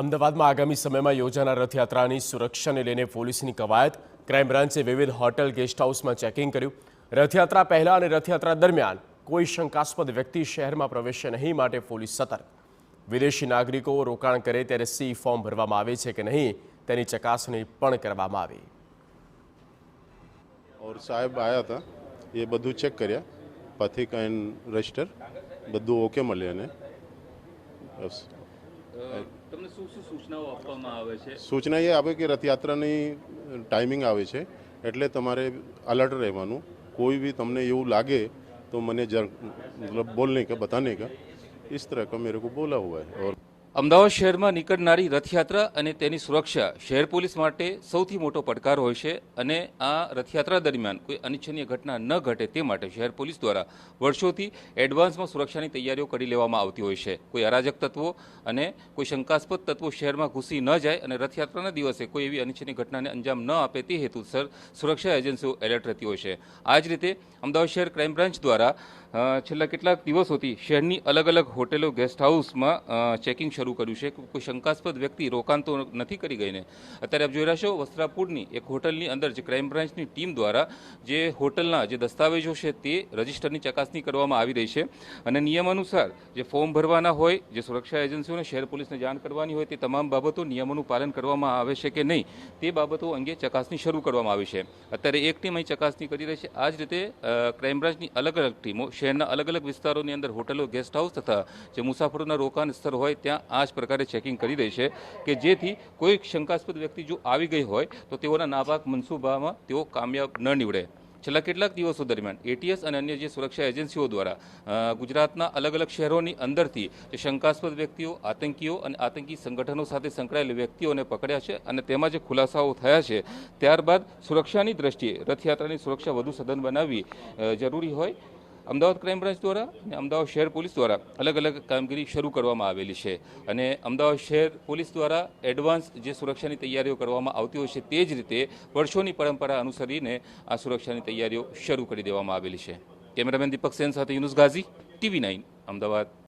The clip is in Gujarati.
અમદાવાદમાં આગામી સમયમાં યોજાનાર રથયાત્રાની સુરક્ષાને લઈને પોલીસની કવાયત. ક્રાઇમ બ્રાન્ચે વિવિધ હોટલ ગેસ્ટ હાઉસમાં ચેકિંગ કર્યું. રથયાત્રા પહેલા અને રથયાત્રા દરમિયાન કોઈ શંકાસ્પદ વ્યક્તિ શહેરમાં પ્રવેશે નહીં, માટે પોલીસ સતર્ક. વિદેશી નાગરિકો રોકાણ કરે ત્યારે સી ફોર્મ ભરવામાં આવે છે કે નહીં તેની ચકાસણી પણ કરવામાં આવી. और साहब आया था, ये બધું ચેક કર્યા, પથિક એન્ડ રજિસ્ટર બધું ઓકે મળે અને બસ. તમને શું શું સૂચનાઓ આપવામાં આવે છે? સૂચના એ આવે કે રથયાત્રાની ટાઈમિંગ આવે છે, એટલે તમારે અલર્ટ રહેવાનું. કોઈ भी તમને એવું લાગે તો મને मतलब बोलने का बताने का, इस तरह का मेरे को बोला हुआ है. और અમદાવાદ શહેરમાં નીકળનારી રથયાત્રા અને તેની સુરક્ષા શહેર પોલીસ માટે સૌથી મોટો પડકાર હોય છે, અને આ રથયાત્રા દરમિયાન કોઈ અનિચ્છનીય ઘટના ન ઘટે તે માટે શહેર પોલીસ દ્વારા વર્ષોથી એડવાન્સમાં સુરક્ષાની તૈયારીઓ કરી લેવામાં આવતી હોય છે. કોઈ અરાજક તત્વો અને કોઈ શંકાસ્પદ તત્વો શહેરમાં ઘૂસી ન જાય અને રથયાત્રાના દિવસે કોઈ એવી અનિચ્છનીય ઘટનાને અંજામ ન આપે તે હેતુસર સુરક્ષા એજન્સીઓ એલર્ટ રહેતી હોય છે. આ જ રીતે અમદાવાદ શહેર ક્રાઇમ બ્રાન્ચ દ્વારા છેલ્લા કેટલાક દિવસોથી શહેરની અલગ અલગ હોટેલો ગેસ્ટ હાઉસમાં ચેકિંગ શરૂ કર્યું છે. કોઈ શંકાસ્પદ વ્યક્તિ રોકાણ તો નથી કરી ગઈને. અત્યારે આપ જોઈ રહ્યા છો વસ્ત્રાપુરની એક હોટલની અંદર જે ક્રાઇમ બ્રાન્ચની ટીમ દ્વારા જે હોટલના જે દસ્તાવેજો છે તે રજિસ્ટરની ચકાસણી કરવામાં આવી રહી છે, અને નિયમ અનુસાર જે ફોર્મ ભરવાના હોય, જે સુરક્ષા એજન્સીઓને શહેર પોલીસને જાણ કરવાની હોય, તે તમામ બાબતો નિયમોનું પાલન કરવામાં આવે છે કે નહીં તે બાબતો અંગે ચકાસણી શરૂ કરવામાં આવી છે. અત્યારે એક ટીમ અહીં ચકાસણી કરી રહી છે. આ જ રીતે ક્રાઇમ બ્રાન્ચની અલગ અલગ ટીમો શહેરના અલગ અલગ વિસ્તારોની અંદર હોટલો ગેસ્ટ હાઉસ તથા જે મુસાફરોના રોકાણ સ્થળ હોય ત્યાં આ જ પ્રકારે ચેકિંગ કરી રહી છે, કે જેથી કોઈ શંકાસ્પદ વ્યક્તિ જો આવી ગઈ હોય તો તેઓના નાપાક મનસૂબામાં તેઓ કામયાબ ન નીવડે. છેલ્લા કેટલાક દિવસો દરમિયાન એટીએસ અને અન્ય જે સુરક્ષા એજન્સીઓ દ્વારા ગુજરાતના અલગ અલગ શહેરોની અંદરથી જે શંકાસ્પદ વ્યક્તિઓ, આતંકીઓ અને આતંકી સંગઠનો સાથે સંકળાયેલા વ્યક્તિઓને પકડ્યા છે, અને તેમાં જે ખુલાસાઓ થયા છે ત્યારબાદ સુરક્ષાની દ્રષ્ટિએ રથયાત્રાની સુરક્ષા વધુ સઘન બનાવવી જરૂરી હોય અમદાવાદ ક્રાઇમ બ્રાન્ચ દ્વારા અને અમદાવાદ શહેર પોલીસ દ્વારા અલગ અલગ કામગીરી શરૂ કરવામાં આવેલી છે. અને અમદાવાદ શહેર પોલીસ દ્વારા એડવાન્સ જે સુરક્ષાની તૈયારીઓ કરવામાં આવતી હોય છે તે જ રીતે વર્ષોની પરંપરા અનુસરીને આ સુરક્ષાની તૈયારીઓ શરૂ કરી દેવામાં આવેલી છે. કેમેરામેન દીપક સેન સાથે યુનુસ ગાઝી, TV9 અમદાવાદ.